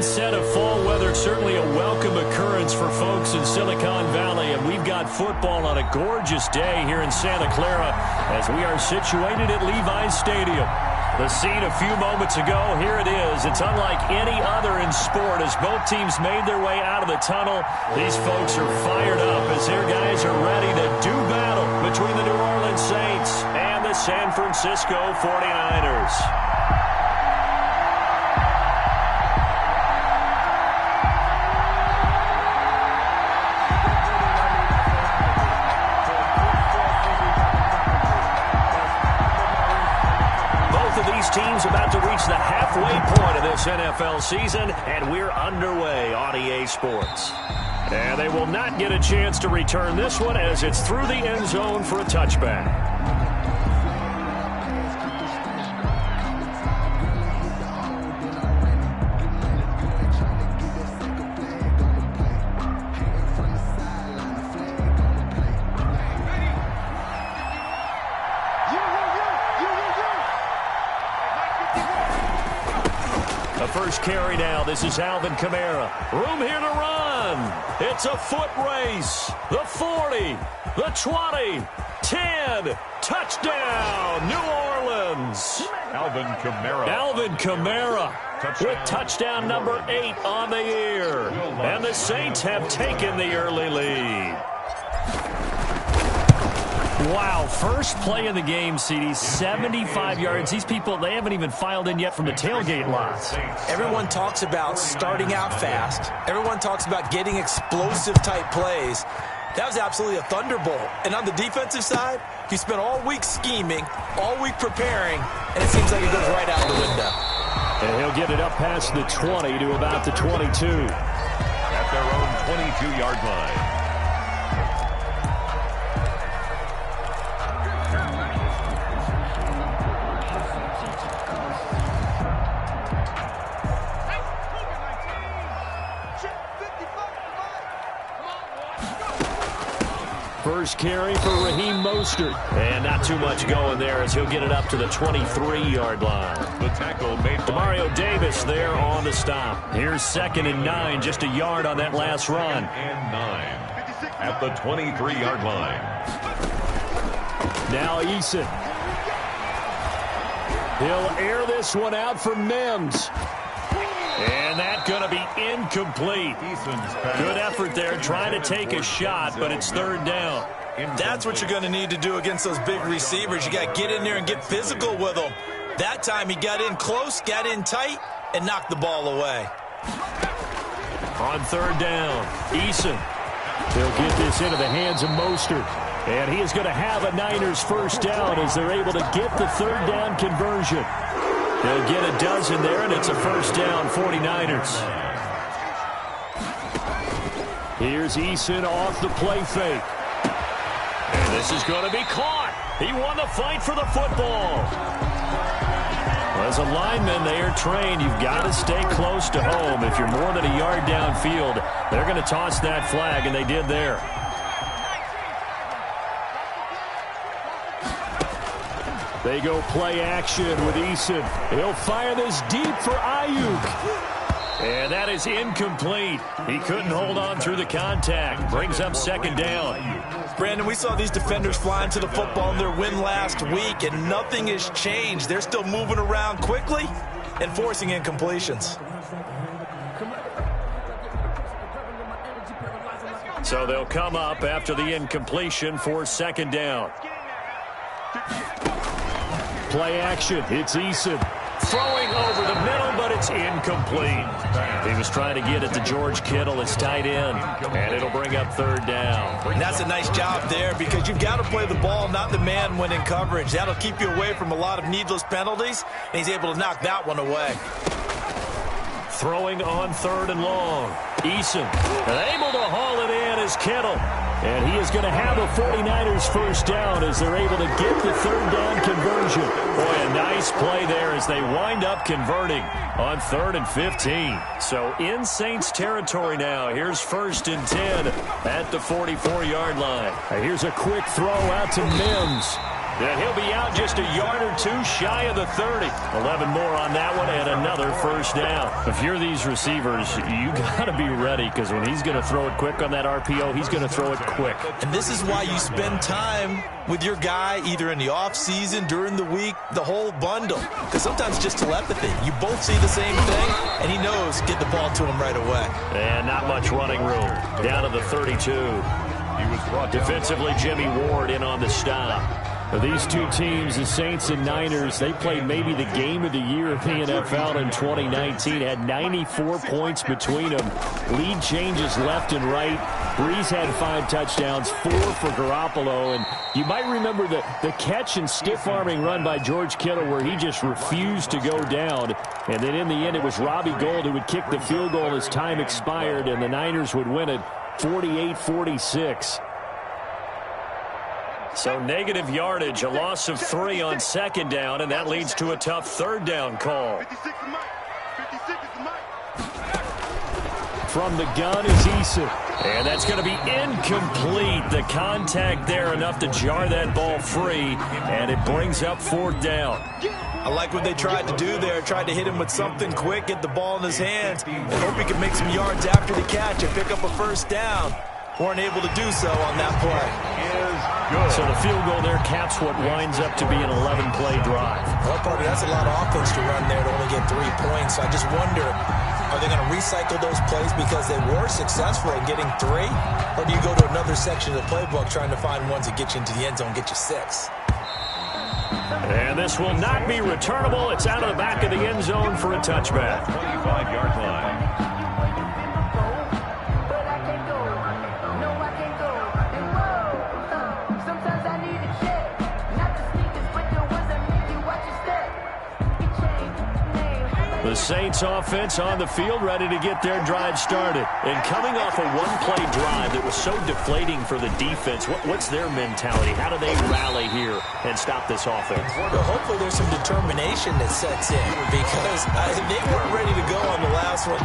Instead of fall weather, it's certainly a welcome occurrence for folks in Silicon Valley, and we've got football on a gorgeous day here in Santa Clara as we are situated at Levi's Stadium. The scene a few moments ago, here it is. It's unlike any other in sport as both teams made their way out of the tunnel. These folks are fired up as their guys are ready to do battle between the New Orleans Saints and the San Francisco 49ers. Teams about to reach the halfway point of this NFL season, and we're underway on EA Sports. And they will not get a chance to return this one as it's through the end zone for a touchback. First carry now. This is Alvin Kamara. Room here to run. It's a foot race. The 40, the 20, 10. Touchdown, New Orleans. Alvin Kamara. Alvin Kamara with touchdown number 8 on the year. And the Saints have taken the early lead. Wow, first play of the game, CD, 75 yards. These people, they haven't even filed in yet from the tailgate lots. Everyone talks about starting out fast. Everyone talks about getting explosive-type plays. That was absolutely a thunderbolt. And on the defensive side, he spent all week scheming, all week preparing, and it seems like it goes right out the window. And he'll get it up past the 20 to about the 22. At their own 22-yard line. First carry for Raheem Mostert. And not too much going there as he'll get it up to the 23-yard line. The tackle made by Demario Davis there on the stop. Here's 2nd and 9, just a yard on that last run. And 9 at the 23-yard line. Now Eason. He'll air this one out for Mims. And that's going to be incomplete. Good effort there trying to take a shot, but it's 3rd down. That's what you're going to need to do against those big receivers. You got to get in there and get physical with them. That time he got in close, got in tight, and knocked the ball away. On 3rd down, Eason. He'll get this into the hands of Mostert. And he is going to have a Niners first down as they're able to get the 3rd down conversion. They'll get a dozen there, and it's a first down, 49ers. Here's Eason off the play fake. And this is going to be caught. He won the fight for the football. As a lineman, they are trained. You've got to stay close to home. If you're more than a yard downfield, they're going to toss that flag, and they did there. They go play action with Eason. He'll fire this deep for Ayuk. And that is incomplete. He couldn't hold on through the contact. Brings up 2nd down. Brandon, we saw these defenders flying to the football in their win last week, and nothing has changed. They're still moving around quickly and forcing incompletions. So they'll come up after the incompletion for 2nd down. Play action. It's Eason. Throwing over the middle, but it's incomplete. He was trying to get it to George Kittle, his tight end, and it'll bring up 3rd down. And that's a nice job there because you've got to play the ball, not the man when in coverage. That'll keep you away from a lot of needless penalties, and he's able to knock that one away. Throwing on 3rd and long. Eason able to haul it in as Kittle. And he is going to have a 49ers first down as they're able to get the 3rd down conversion. Boy, a nice play there as they wind up converting on 3rd and 15. So in Saints territory now. Here's 1st and 10 at the 44-yard line. Here's a quick throw out to Mims. And he'll be out just a yard or two shy of the 30. 11 more on that one and another first down. If you're these receivers, you got to be ready because when he's going to throw it quick on that RPO, he's going to throw it quick. And this is why you spend time with your guy either in the offseason, during the week, the whole bundle. Because sometimes just telepathy. You both see the same thing, and he knows get the ball to him right away. And not much running room. Down to the 32. Defensively, Jimmy Ward in on the stop. These two teams, the Saints and Niners, they played maybe the game of the year in the NFL in 2019. Had 94 points between them. Lead changes left and right. Breeze had 5 touchdowns, 4 for Garoppolo. And you might remember the catch and stiff-arming run by George Kittle where he just refused to go down. And then in the end, it was Robbie Gould who would kick the field goal as time expired, and the Niners would win it 48-46. So negative yardage, a loss of 3 on second down, and that leads to a tough third down call. From the gun is Eason. And that's going to be incomplete. The contact there enough to jar that ball free, and it brings up 4th down. I like what they tried to do there. Tried to hit him with something quick, get the ball in his hands, and hope he could make some yards after the catch and pick up a first down. Weren't able to do so on that play. So the field goal there caps what winds up to be an 11-play drive. Well, Parker, that's a lot of offense to run there to only get 3 points. I just wonder, are they going to recycle those plays because they were successful in getting 3? Or do you go to another section of the playbook trying to find ones that get you into the end zone, get you 6? And this will not be returnable. It's out of the back of the end zone for a touchback. 25-yard line. The Saints offense on the field, ready to get their drive started. And coming off a one-play drive that was so deflating for the defense, what's their mentality? How do they rally here and stop this offense? Well, hopefully there's some determination that sets in because they weren't ready to go on the last one.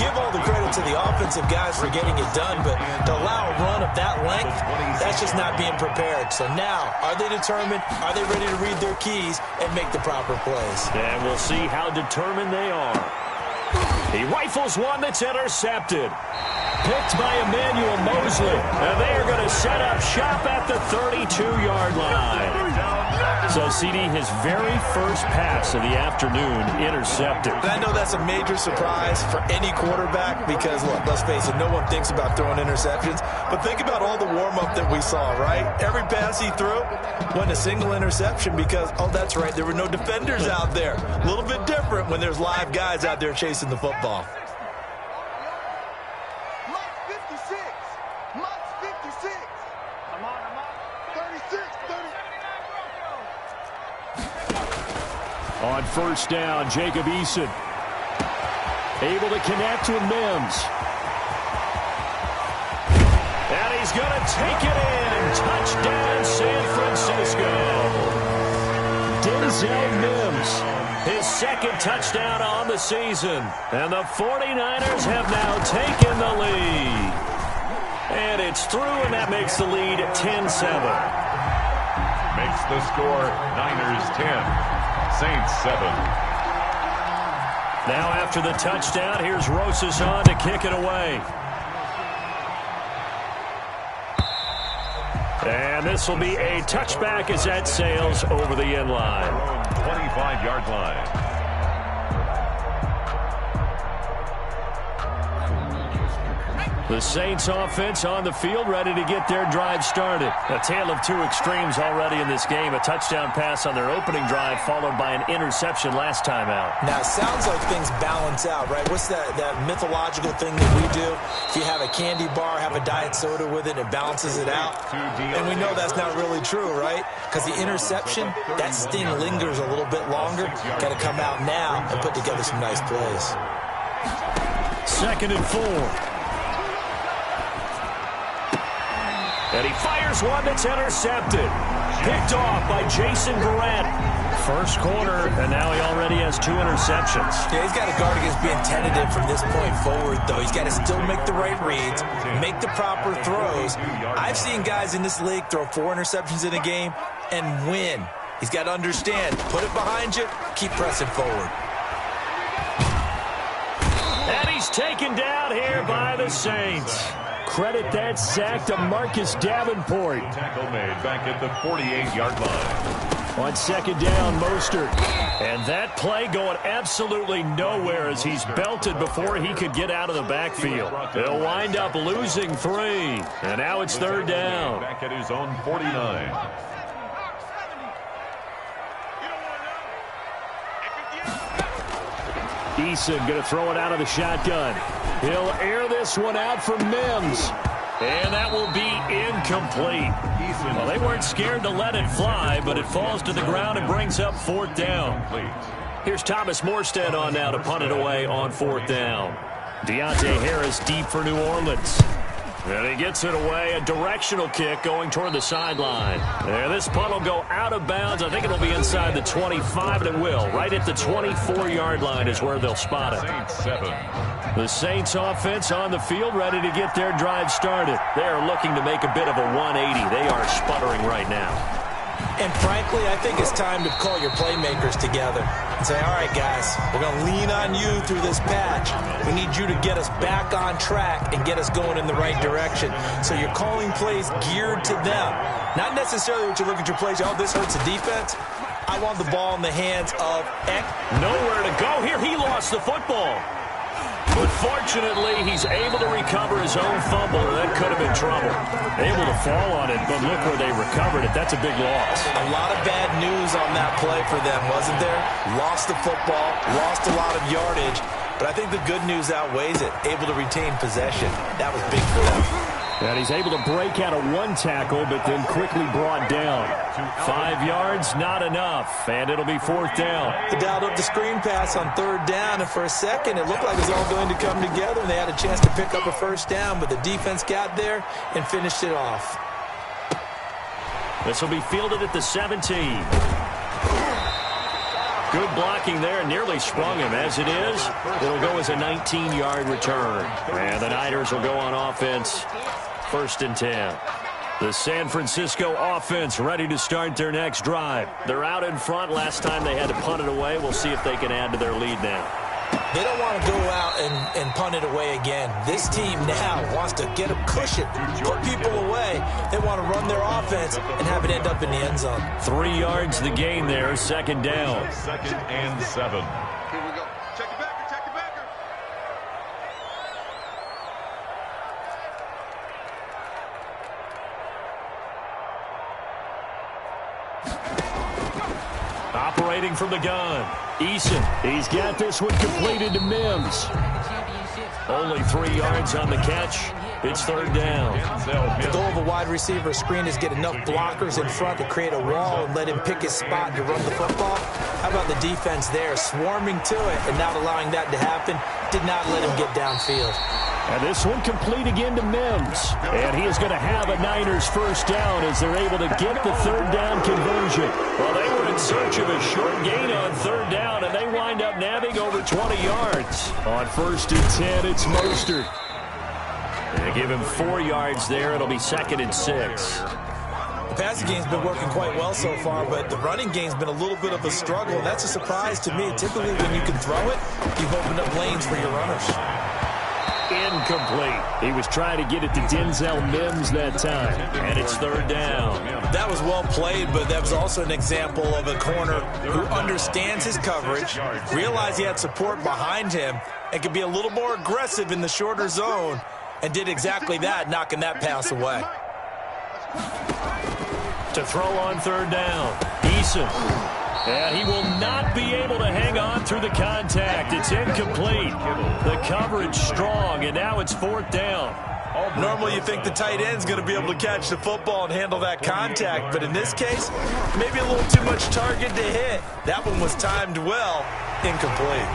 Give all the credit to the offensive guys for getting it done, but to allow a run of that length, that's just not being prepared. So now, are they determined? Are they ready to read their keys and make the proper plays? And we'll see how determined they are. He rifles one that's intercepted. Picked by Emmanuel Mosley. And they are going to set up shop at the 32-yard line. So, CD, his very first pass of the afternoon intercepted. And I know that's a major surprise for any quarterback because, look, let's face it, no one thinks about throwing interceptions. But think about all the warm-up that we saw, right? Every pass he threw wasn't a single interception because, oh, that's right, there were no defenders out there. A little bit different when there's live guys out there chasing the football. On first down, Jacob Eason able to connect with Mims. And he's going to take it in. Touchdown, San Francisco. Denzel Mims, his second touchdown on the season. And the 49ers have now taken the lead. And it's through, and that makes the lead 10-7. Makes the score Niners 10. Saints 7. Now after the touchdown, here's Rosas on to kick it away. And this will be a touchback as that sails over the end line. 25-yard line. The Saints offense on the field, ready to get their drive started. A tale of two extremes already in this game. A touchdown pass on their opening drive, followed by an interception last time out. Now, it sounds like things balance out, right? What's that mythological thing that we do? If you have a candy bar, have a diet soda with it, it balances it out. And we know that's not really true, right? Because the interception, that sting lingers a little bit longer. Got to come out now and put together some nice plays. 2nd and 4. And he fires one that's intercepted. Picked off by Jason Verrett. First quarter, and now he already has 2 interceptions. Yeah, he's got to guard against being tentative from this point forward, though. He's got to still make the right reads, make the proper throws. I've seen guys in this league throw 4 interceptions in a game and win. He's got to understand, put it behind you, keep pressing forward. And he's taken down here by the Saints. Credit that sack to Marcus Davenport. Tackle made back at the 48-yard line. On second down, Mostert. And that play going absolutely nowhere as he's belted before he could get out of the backfield. They'll wind up losing 3. And now it's third down. Back at his own 49. Eason going to throw it out of the shotgun. He'll air this one out for Mims. And that will be incomplete. Well, they weren't scared to let it fly, but it falls to the ground and brings up fourth down. Here's Thomas Morstead on now to punt it away on fourth down. Deontay Harris deep for New Orleans. And he gets it away, a directional kick going toward the sideline. There, this punt will go out of bounds. I think it'll be inside the 25, and it will. Right at the 24-yard line is where they'll spot it. The Saints offense on the field, ready to get their drive started. They are looking to make a bit of a 180. They are sputtering right now. And frankly, I think it's time to call your playmakers together and say, all right, guys, we're going to lean on you through this patch. We need you to get us back on track and get us going in the right direction. So you're calling plays geared to them. Not necessarily what you look at your plays, oh, this hurts the defense. I want the ball in the hands of Eck. Nowhere to go here. He lost the football. But fortunately, he's able to recover his own fumble, or that could have been trouble. Able to fall on it, but look where they recovered it. That's a big loss. A lot of bad news on that play for them, wasn't there? Lost the football, lost a lot of yardage, but I think the good news outweighs it. Able to retain possession. That was big for them. And he's able to break out of one tackle, but then quickly brought down. 5 yards, not enough, and it'll be fourth down. They dialed up the screen pass on third down, and for a second it looked like it was all going to come together, and they had a chance to pick up a first down, but the defense got there and finished it off. This will be fielded at the 17. Good blocking there, nearly sprung him. As it is, it'll go as a 19-yard return. And the Niners will go on offense. First and 10. The San Francisco offense ready to start their next drive. They're out in front. Last time they had to punt it away. We'll see if they can add to their lead now. They don't want to go out and punt it away again. This team now wants to get a cushion, put people away. They want to run their offense and have it end up in the end zone. 3 yards the gain there, second down. Second and 7. Here we go. Check it back. Check it back. Operating from the gun. Eason, he's got this one completed to Mims. Only 3 yards on the catch. It's third down. The goal of a wide receiver screen is get enough blockers in front to create a wall and let him pick his spot to run the football. How about the defense there, swarming to it and not allowing that to happen? Did not let him get downfield. And this one complete again to Mims. And he is going to have a Niners first down as they're able to get the third down conversion. Well, they were in search of a short gain on third down, and they wind up nabbing over 20 yards. On first and 10, it's Mostert. They give him 4 yards there. It'll be second and 6. The passing game's been working quite well so far, but the running game's been a little bit of a struggle, and that's a surprise to me. Typically, when you can throw it, you've opened up lanes for your runners. Incomplete. He was trying to get it to Denzel Mims that time, and it's third down. That was well played, but that was also an example of a corner who understands his coverage, realized he had support behind him, and could be a little more aggressive in the shorter zone, and did exactly that, knocking that pass away. To throw on third down, Eason. And he will not be able to hang on through the contact. It's incomplete. The coverage strong, and now it's fourth down. Normally you think the tight end's going to be able to catch the football and handle that contact, but in this case, maybe a little too much target to hit. That one was timed well, incomplete.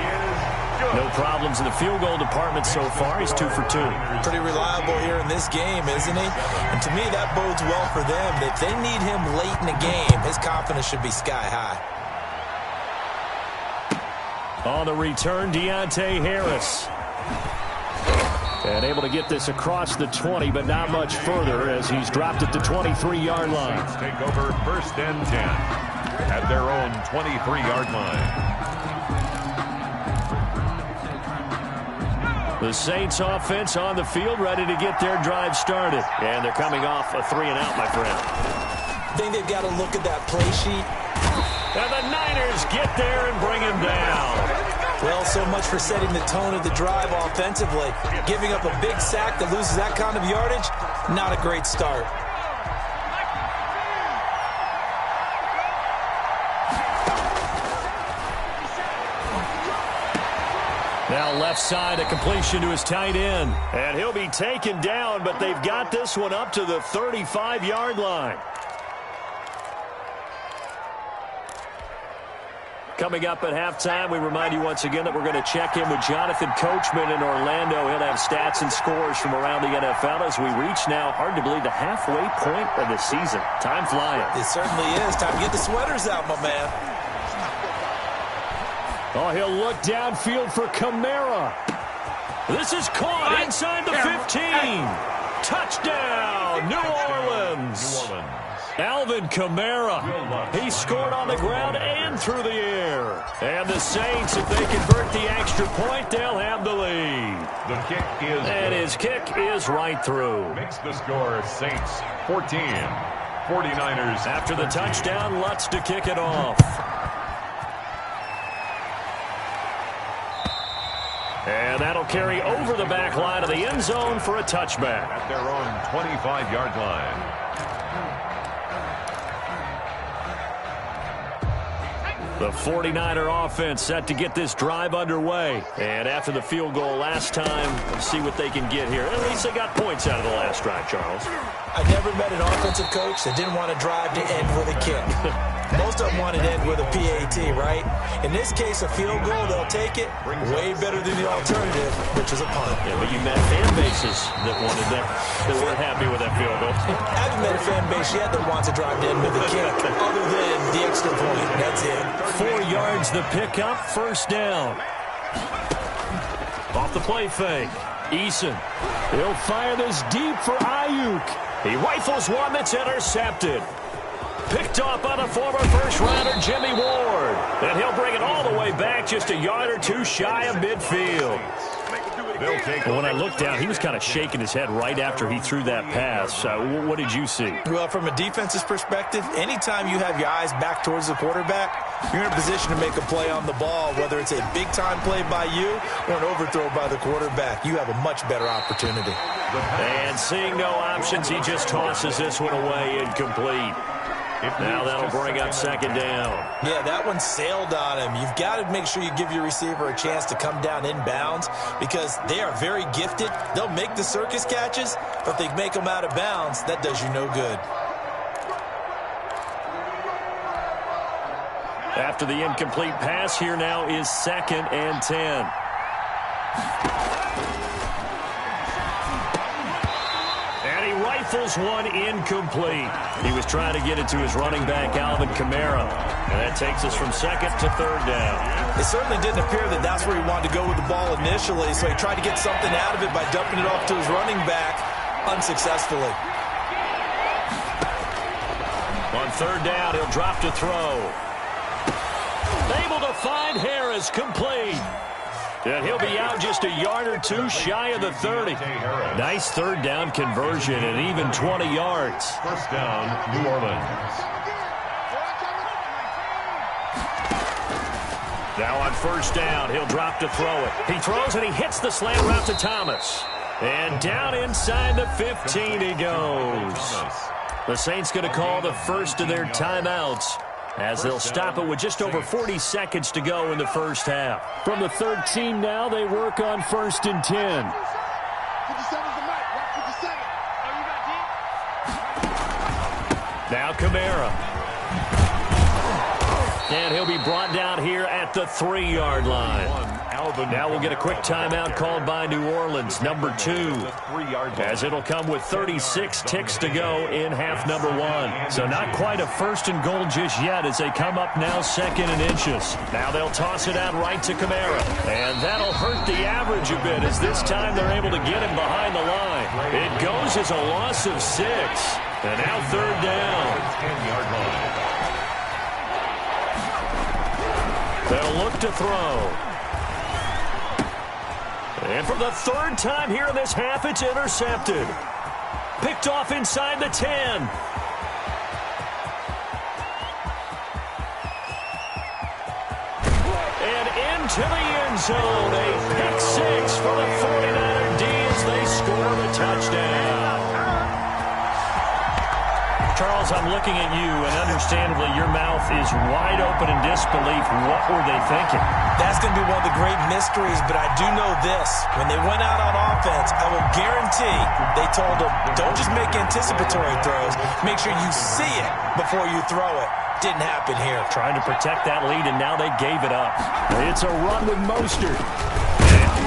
No problems in the field goal department so far. He's 2 for 2. Pretty reliable here in this game, isn't he? And to me, that bodes well for them. If they need him late in the game, his confidence should be sky high. On the return, Deontay Harris. And able to get this across the 20, but not much further as he's dropped at the 23-yard line. Saints take over 1st and 10 at their own 23-yard line. The Saints offense on the field, ready to get their drive started. And they're coming off a 3-and-out, my friend. I think they've got to look at that play sheet. And the Niners get there and bring him down. Well, so much for setting the tone of the drive offensively. Giving up a big sack that loses that kind of yardage, not a great start. Now left side, a completion to his tight end. And he'll be taken down, but they've got this one up to the 35-yard line. Coming up at halftime, we remind you once again that we're going to check in with Jonathan Coachman in Orlando. He'll have stats and scores from around the NFL as we reach now, hard to believe, the halfway point of the season. Time flying. It certainly is. Time to get the sweaters out, my man. Oh, he'll look downfield for Kamara. This is caught inside the 15. Touchdown, New Orleans. Alvin Kamara. He scored on the ground and through the air. And the Saints, if they convert the extra point, they'll have the lead. The kick is and his kick is right through. Makes the score Saints 14. 49ers. After the touchdown, Lutz to kick it off. And that'll carry over the back line of the end zone for a touchback. At their own 25-yard line. The 49er offense set to get this drive underway. And after the field goal last time, let's see what they can get here. At least they got points out of the last drive, Charles. I never met an offensive coach that didn't want to drive to end with a kick. Most of them want to end with a PAT, right? In this case, a field goal, they'll take it. Way better than the alternative, which is a punt. Yeah, but you met fan bases that wanted that weren't happy with that field goal. I haven't met a fan base yet that wants to drive to end with a kick, other than the extra point. That's it. 4 yards the pickup, 1st down. Off the play fake. Eason. He'll fire this deep for Ayuk. He rifles one that's intercepted. Picked off by the former first-rounder Jimmy Ward. And he'll bring it all the way back just a yard or two shy of midfield. When I looked down, he was kind of shaking his head right after he threw that pass. What did you see? Well, from a defense's perspective, anytime you have your eyes back towards the quarterback, you're in a position to make a play on the ball, whether it's a big-time play by you or an overthrow by the quarterback. You have a much better opportunity. And seeing no options, he just tosses this one away incomplete. Now that'll bring up 2nd down. Yeah, that one sailed on him. You've got to make sure you give your receiver a chance to come down inbounds because they are very gifted. They'll make the circus catches, but if they make them out of bounds, that does you no good. After the incomplete pass, here now is 2nd and 10. Rifles one incomplete. He was trying to get it to his running back, Alvin Kamara. And that takes us from 2nd to 3rd down. It certainly didn't appear that that's where he wanted to go with the ball initially, so he tried to get something out of it by dumping it off to his running back unsuccessfully. On 3rd down, he'll drop to throw. Able to find Harris, complete. And he'll be out just a yard or two shy of the 30. Nice 3rd down conversion and even 20 yards. 1st down, New Orleans. Now on 1st down, he'll drop to throw it. He throws and he hits the slant route to Thomas. And down inside the 15 he goes. The Saints going to call the first of their timeouts, as they'll stop it with just over 40 seconds to go in the first half. From the 13 now, they work on 1st and 10. Now Kamara. And he'll be brought down here at the 3-yard line. Now we'll get a quick timeout called by New Orleans, number 2, as it'll come with 36 ticks to go in half number 1. So not quite a first and goal just yet as they come up now second and inches. Now they'll toss it out right to Kamara, and that'll hurt the average a bit as this time they're able to get him behind the line. It goes as a loss of 6, and now third down. 10-yard line. They'll look to throw. And for the third time here in this half, it's intercepted. Picked off inside the 10. And into the end zone. A pick 6 for the 49er D as they score the touchdown. Charles, I'm looking at you, and understandably, your mouth is wide open in disbelief. What were they thinking? That's going to be one of the great mysteries, but I do know this. When they went out on offense, I will guarantee they told them, don't just make anticipatory throws. Make sure you see it before you throw it. Didn't happen here. Trying to protect that lead, and now they gave it up. It's a run with Mostert.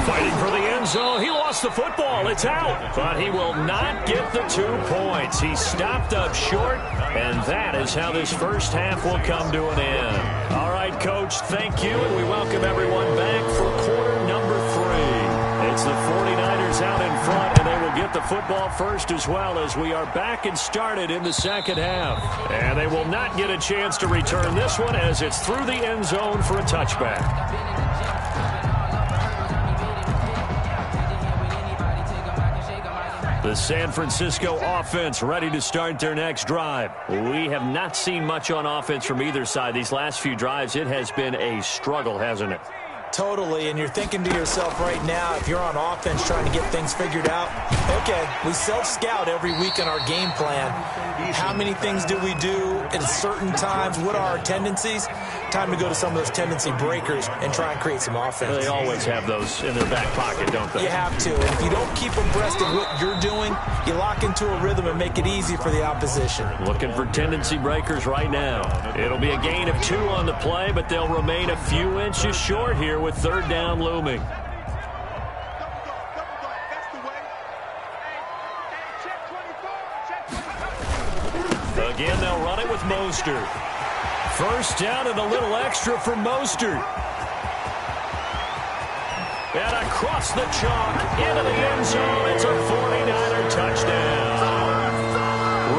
Fighting for the end zone. He lost the football. It's out. But he will not get the 2 points. He stopped up short, and that is how this first half will come to an end. All right, Coach, thank you, and we welcome everyone back for quarter number 3. It's the 49ers out in front, and they will get the football first as well as we are back and started in the second half. And they will not get a chance to return this one as it's through the end zone for a touchback. The San Francisco offense ready to start their next drive. We have not seen much on offense from either side. These last few drives, it has been a struggle, hasn't it? Totally, and you're thinking to yourself right now, if you're on offense trying to get things figured out, okay, we self-scout every week in our game plan. How many things do we do at certain times? What are our tendencies? Time to go to some of those tendency breakers and try and create some offense. They always have those in their back pocket, don't they? You have to, and if you don't keep abreast of what you're doing, you lock into a rhythm and make it easy for the opposition. Looking for tendency breakers right now. It'll be a gain of 2 on the play, but they'll remain a few inches short here with third down looming. Again, they'll run it with Mostert. First down and a little extra for Mostert. And across the chalk into the end zone. It's a 49er touchdown.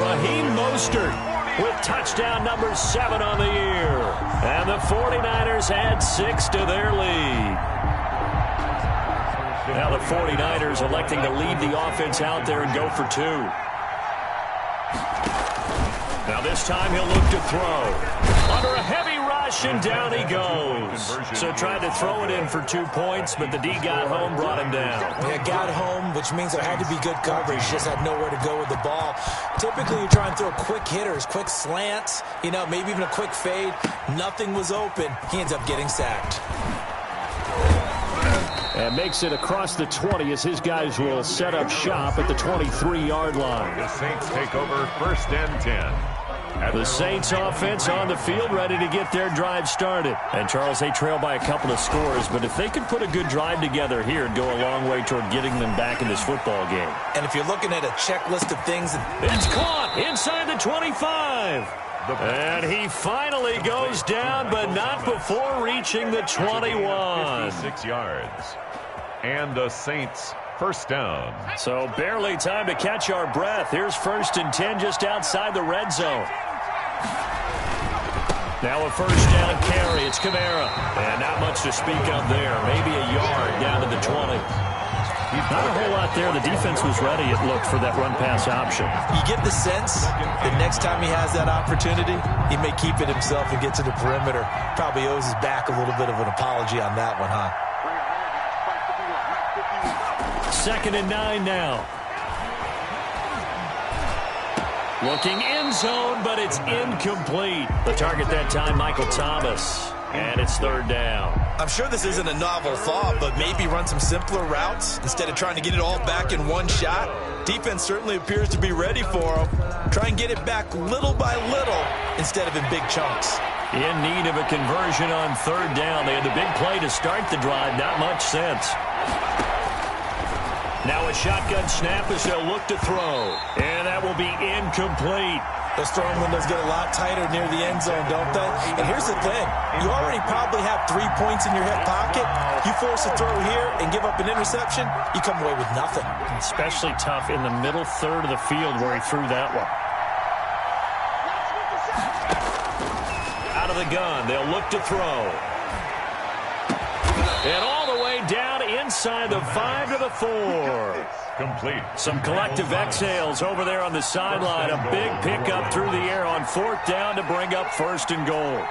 Raheem Mostert with touchdown number 7 on the year. And the 49ers add 6 to their lead. Now the 49ers electing to leave the offense out there and go for 2. Now this time he'll look to throw. Under a heavy rush, and down he goes. So tried to throw it in for 2 points, but the D got home, brought him down. Yeah, got home, which means there had to be good coverage. Just had nowhere to go with the ball. Typically, you try and throw quick hitters, quick slants, maybe even a quick fade. Nothing was open. He ends up getting sacked. And makes it across the 20 as his guys will set up shop at the 23-yard line. The Saints take over first and 10. The Saints offense on the field ready to get their drive started. And Charles, they trail by a couple of scores, but if they can put a good drive together here, it'd go a long way toward getting them back in this football game. And if you're looking at a checklist of things... It's caught inside the 25. And he finally goes down, but not before reaching the 21. 56 yards. And the Saints first down. So barely time to catch our breath. Here's first and 10 just outside the red zone. Now a first down carry. It's Kamara. And not much to speak of there. Maybe a yard down to the 20. Not a whole lot there. The defense was ready, it looked, for that run-pass option. You get the sense that next time he has that opportunity, he may keep it himself and get to the perimeter. Probably owes his back a little bit of an apology on that one, huh? 2nd and 9 now. Looking end zone, but it's incomplete. The target that time, Michael Thomas. And it's third down. I'm sure this isn't a novel thought, but maybe run some simpler routes instead of trying to get it all back in one shot. Defense certainly appears to be ready for him. Try and get it back little by little instead of in big chunks. In need of a conversion on third down. They had the big play to start the drive. Not much sense. Now a shotgun snap as they'll look to throw. And that will be incomplete. Those throwing windows get a lot tighter near the end zone, don't they? And here's the thing. You already probably have 3 points in your hip pocket. You force a throw here and give up an interception, you come away with nothing. Especially tough in the middle third of the field where he threw that one. Out of the gun, they'll look to throw. And all the way down inside the 5 to the 4. Complete. Some collective exhales over there on the sideline. A big pickup through the air on fourth down to bring up first and goal.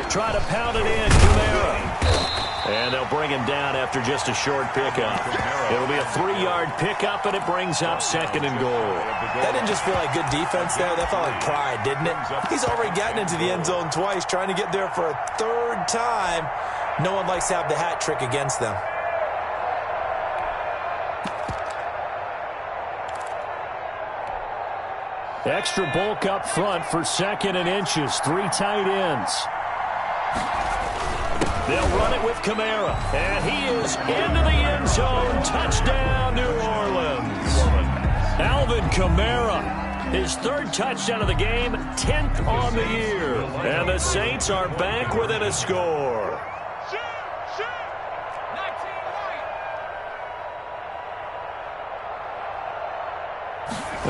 Try to pound it in, Kamara. And they'll bring him down after just a short pickup. It'll be a 3-yard pickup, and it brings up second and goal. That didn't just feel like good defense there. That felt like pride, didn't it? He's already gotten into the end zone twice, trying to get there for a third time. No one likes to have the hat trick against them. Extra bulk up front for second and inches. 3 tight ends. They'll run it with Kamara. And he is into the end zone. Touchdown, New Orleans. Alvin Kamara, his 3rd touchdown of the game, 10th on the year. And the Saints are back within a score.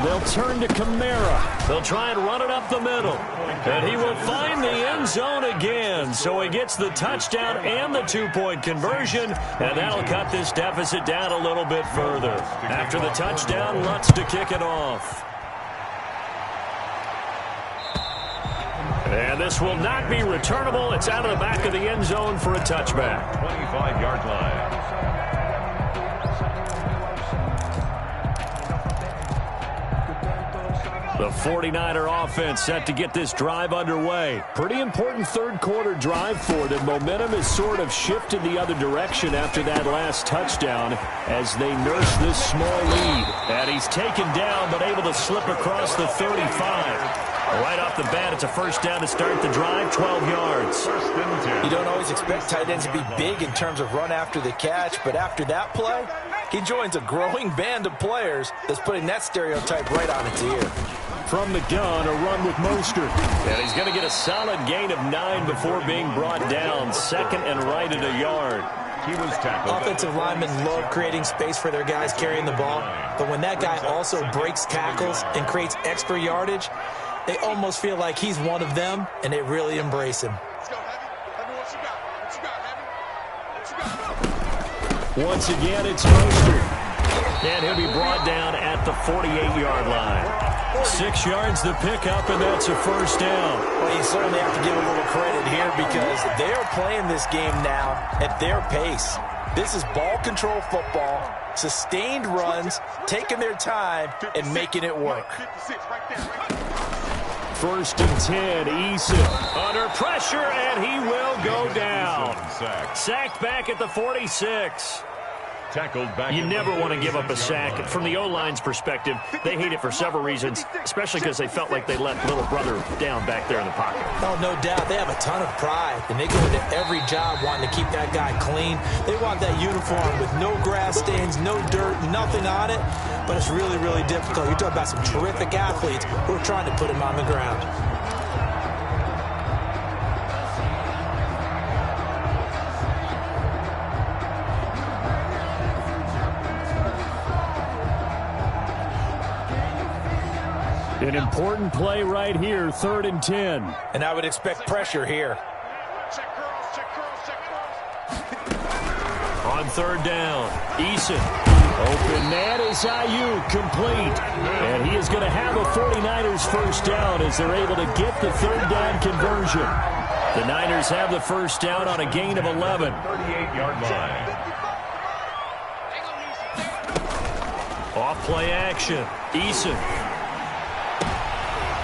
They'll turn to Kamara. They'll try and run it up the middle. And he will find the end zone again. So he gets the touchdown and the 2-point conversion. And that'll cut this deficit down a little bit further. After the touchdown, Lutz to kick it off. And this will not be returnable. It's out of the back of the end zone for a touchback. 25-yard line. The 49er offense set to get this drive underway. Pretty important third-quarter drive for them. Momentum has sort of shifted the other direction after that last touchdown as they nurse this small lead. And he's taken down but able to slip across the 35. Right off the bat, it's a first down to start the drive, 12 yards. You don't always expect tight ends to be big in terms of run after the catch, but after that play, he joins a growing band of players that's putting that stereotype right on its ear. From the gun, a run with Mostert. And he's going to get a solid gain of 9 before being brought down. Second and right at a yard. He was tackled. Offensive linemen love creating space for their guys carrying the ball. But when that guy also breaks tackles and creates extra yardage, they almost feel like he's one of them, and they really embrace him. Let's go, Heavy. Heavy, what you got? What you got, Heavy? What you got? Once again, it's Mostert. And he'll be brought down at the 48-yard line. 6 yards the pickup, and that's a first down. Well, you certainly have to give a little credit here because they are playing this game now at their pace. This is ball control football, sustained runs, taking their time, and making it work. 56, right there, right there. First and 10, Eason under pressure, and he will go down. Sacked back at the 46. Tackled back. You never want to give up a sack. From the O-line's perspective, they hate it for several reasons, especially because they felt like they let little brother down back there in the pocket. Oh, no doubt. They have a ton of pride, and they go into every job wanting to keep that guy clean. They want that uniform with no grass stains, no dirt, nothing on it, but it's really, really difficult. You're talking about some terrific athletes who are trying to put him on the ground. An important play right here, 3rd and 10. And I would expect pressure here. Check curls, check curls, check curls. On 3rd down, Eason. Open man is Ayuk, complete. And he is going to have a 49ers first down as they're able to get the 3rd down conversion. The Niners have the first down on a gain of 11. 38-yard line. Off play action, Eason.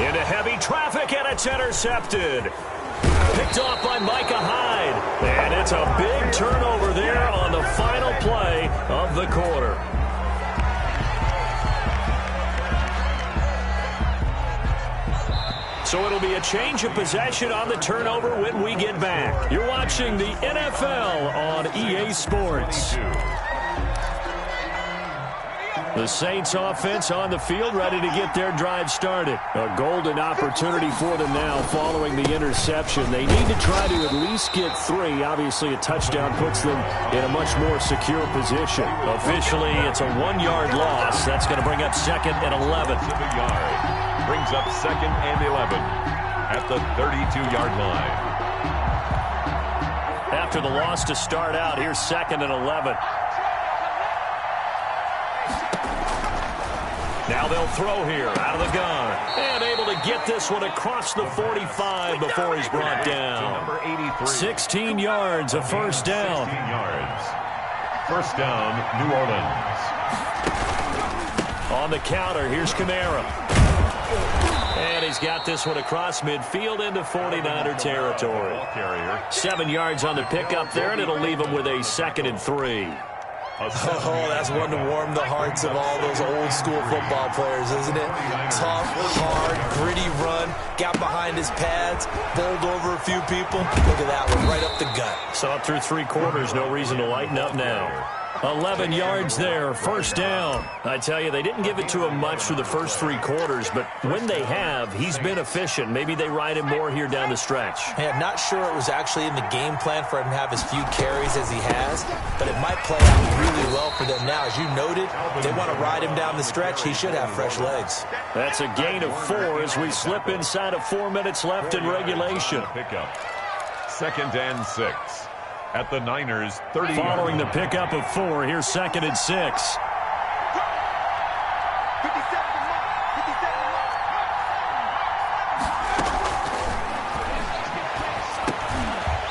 Into heavy traffic, and it's intercepted. Picked off by Micah Hyde. And it's a big turnover there on the final play of the quarter. So it'll be a change of possession on the turnover when we get back. You're watching the NFL on EA Sports. The Saints offense on the field, ready to get their drive started. A golden opportunity for them now following the interception. They need to try to at least get 3. Obviously, a touchdown puts them in a much more secure position. Officially, it's a 1-yard loss. That's going to bring up 2nd and 11. Brings up 2nd and 11 at the 32-yard line. After the loss to start out, here's 2nd and 11. Now they'll throw here out of the gun. And able to get this one across the 45 before he's brought down. Number 83. 16 yards, a first down. 16 yards. First down, New Orleans. On the counter, here's Kamara. And he's got this one across midfield into 49er territory. 7 yards on the pickup there, and it'll leave him with a 2nd and 3. Oh, that's one to warm the hearts of all those old-school football players, isn't it? Tough, hard, gritty run, got behind his pads, bowled over a few people. Look at that one, right up the gut. Saw it through 3 quarters, no reason to lighten up now. 11 yards there, first down. I tell you, they didn't give it to him much through the first 3 quarters, but when they have, he's been efficient. Maybe they ride him more here down the stretch. Hey, I'm not sure it was actually in the game plan for him to have as few carries as he has, but it might play out really well for them now. As you noted, if they want to ride him down the stretch, he should have fresh legs. That's a gain of 4 as we slip inside of 4 minutes left in regulation. Pickup. 2nd and 6. At the Niners, 30. Following the pickup of 4, here's 2nd and 6.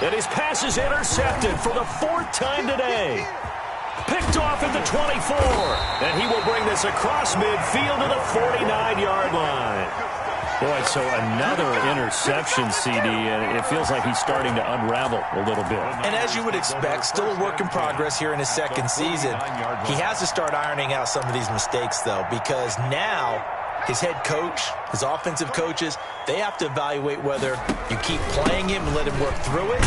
And his pass is intercepted for the 4th time today. Picked off at the 24. And he will bring this across midfield to the 49-yard line. Boy, so another interception, CD, and it feels like he's starting to unravel a little bit. And as you would expect, still a work in progress here in his 2nd season. He has to start ironing out some of these mistakes, though, because now his head coach, his offensive coaches, they have to evaluate whether you keep playing him and let him work through it,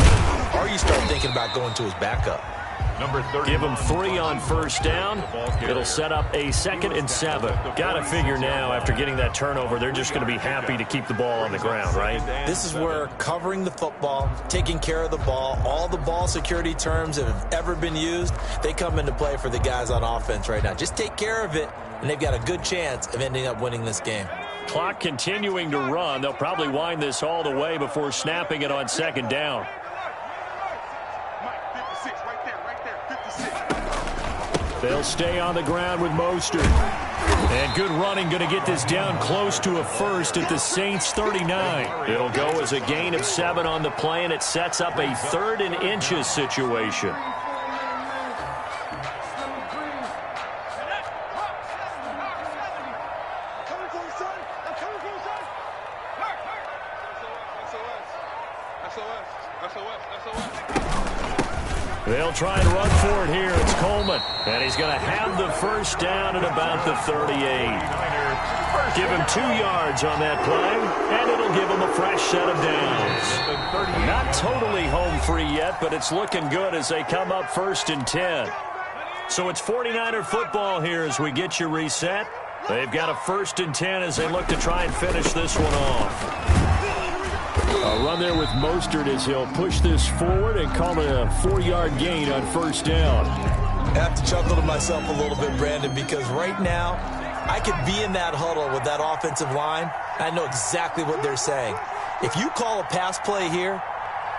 or you start thinking about going to his backup. Number 30. Give him 3 on first down. It'll set up a 2nd and 7. Got to figure now, after getting that turnover, they're just going to be happy to keep the ball on the ground, right? This is where covering the football, taking care of the ball, all the ball security terms that have ever been used, they come into play for the guys on offense right now. Just take care of it, and they've got a good chance of ending up winning this game. Clock continuing to run. They'll probably wind this all the way before snapping it on 2nd down. They'll stay on the ground with Mostert. And good running, going to get this down close to a first at the Saints 39. It'll go as a gain of 7 on the play, and it sets up a 3rd and inches situation. They'll try and run for it here. It's Coleman. And he's going to have the first down at about the 38. Give him 2 yards on that play, and it'll give him a fresh set of downs. Not totally home free yet, but it's looking good as they come up 1st and 10. So it's 49er football here as we get you reset. They've got a 1st and 10 as they look to try and finish this one off. A run there with Mostert as he'll push this forward and call it a 4-yard gain on first down. I have to chuckle to myself a little bit, Brandon, because right now I could be in that huddle with that offensive line. I know exactly what they're saying. If you call a pass play here,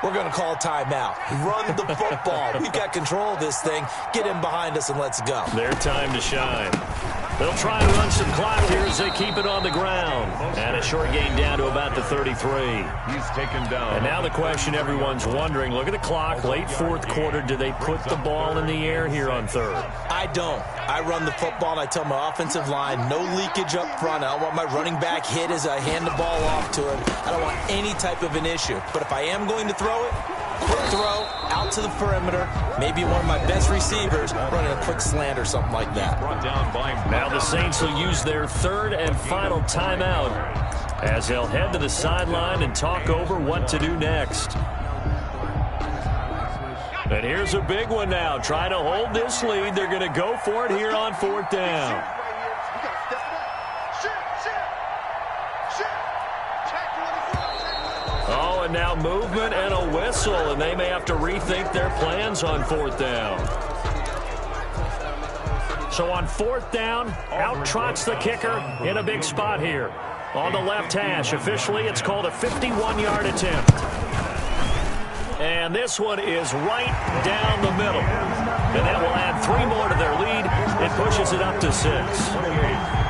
we're going to call a timeout. Run the football. We've got control of this thing. Get in behind us and let's go. Their time to shine. They'll try and run some clock here as they keep it on the ground. And a short gain down to about the 33. He's taken down. And now the question everyone's wondering, look at the clock, late 4th quarter. Do they put the ball in the air here on 3rd? I don't. I run the football, and I tell my offensive line, no leakage up front. I don't want my running back hit as I hand the ball off to him. I don't want any type of an issue. But if I am going to throw it, quick throw, out to the perimeter, maybe one of my best receivers running a quick slant or something like that. Brought down by now the Saints will use their 3rd and final timeout as they'll head to the sideline and talk over what to do next. And here's a big one now. Trying to hold this lead. They're going to go for it here on 4th down. Oh, and now movement and a whistle, and they may have to rethink their plans on 4th down. So on 4th down, out trots the kicker in a big spot here. On the left hash, officially it's called a 51-yard attempt. And this one is right down the middle. And that will add 3 more to their lead. It pushes it up to 6.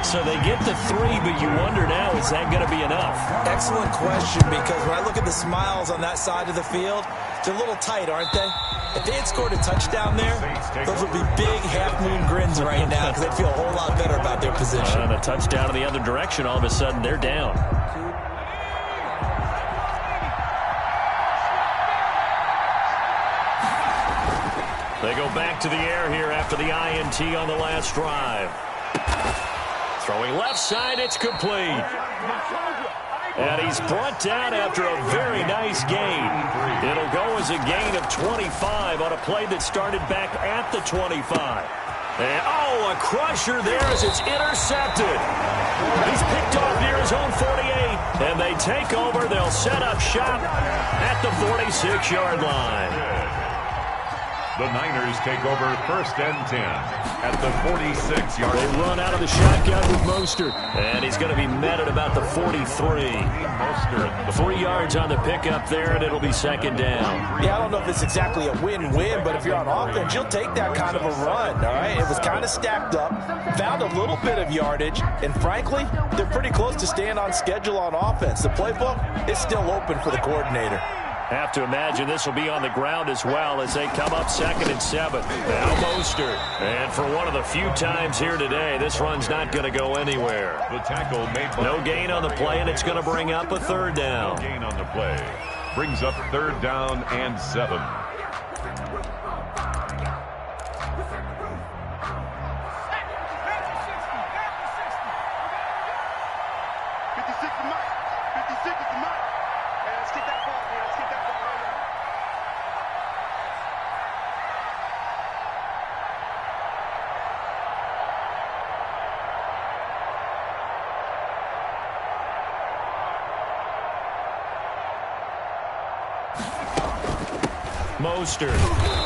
So they get to 3, but you wonder now, is that going to be enough? Excellent question, because when I look at the smiles on that side of the field, they're a little tight, aren't they? If they had scored a touchdown there, those would be big half-moon grins right now, because they'd feel a whole lot better about their position. And a touchdown in the other direction, all of a sudden they're down. They go back to the air here after the INT on the last drive. Throwing left side, it's complete. And he's brought down after a very nice gain. It'll go as a gain of 25 on a play that started back at the 25. And, oh, a crusher there as it's intercepted. He's picked off near his own 48. And they take over. They'll set up shop at the 46-yard line. The Niners take over 1st and 10 at the 46-yard line. They run out of the shotgun with Mostert. And he's going to be met at about the 43. Mostert. 3 yards on the pickup there, and it'll be 2nd down. Yeah, I don't know if it's exactly a win-win, but if you're on offense, you'll take that kind of a run, all right? It was kind of stacked up, found a little bit of yardage, and frankly, they're pretty close to staying on schedule on offense. The playbook is still open for the coordinator. Have to imagine this will be on the ground as well as they come up 2nd and 7. Now Mostert. And for one of the few times here today, this run's not going to go anywhere. The tackle made by no gain on the play, and it's going to bring up a 3rd down. No gain on the play. Brings up 3rd down and 7. Mostert.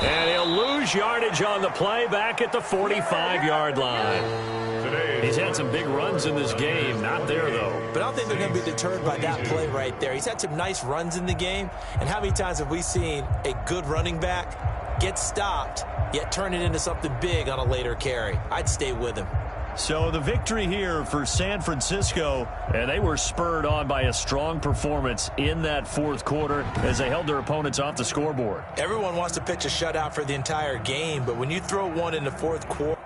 And he'll lose yardage on the play back at the 45-yard line. He's had some big runs in this game. Not there, though. But I don't think they're going to be deterred by that play right there. He's had some nice runs in the game. And how many times have we seen a good running back get stopped, yet turn it into something big on a later carry? I'd stay with him. So the victory here for San Francisco, and they were spurred on by a strong performance in that 4th quarter as they held their opponents off the scoreboard. Everyone wants to pitch a shutout for the entire game, but when you throw one in the 4th quarter,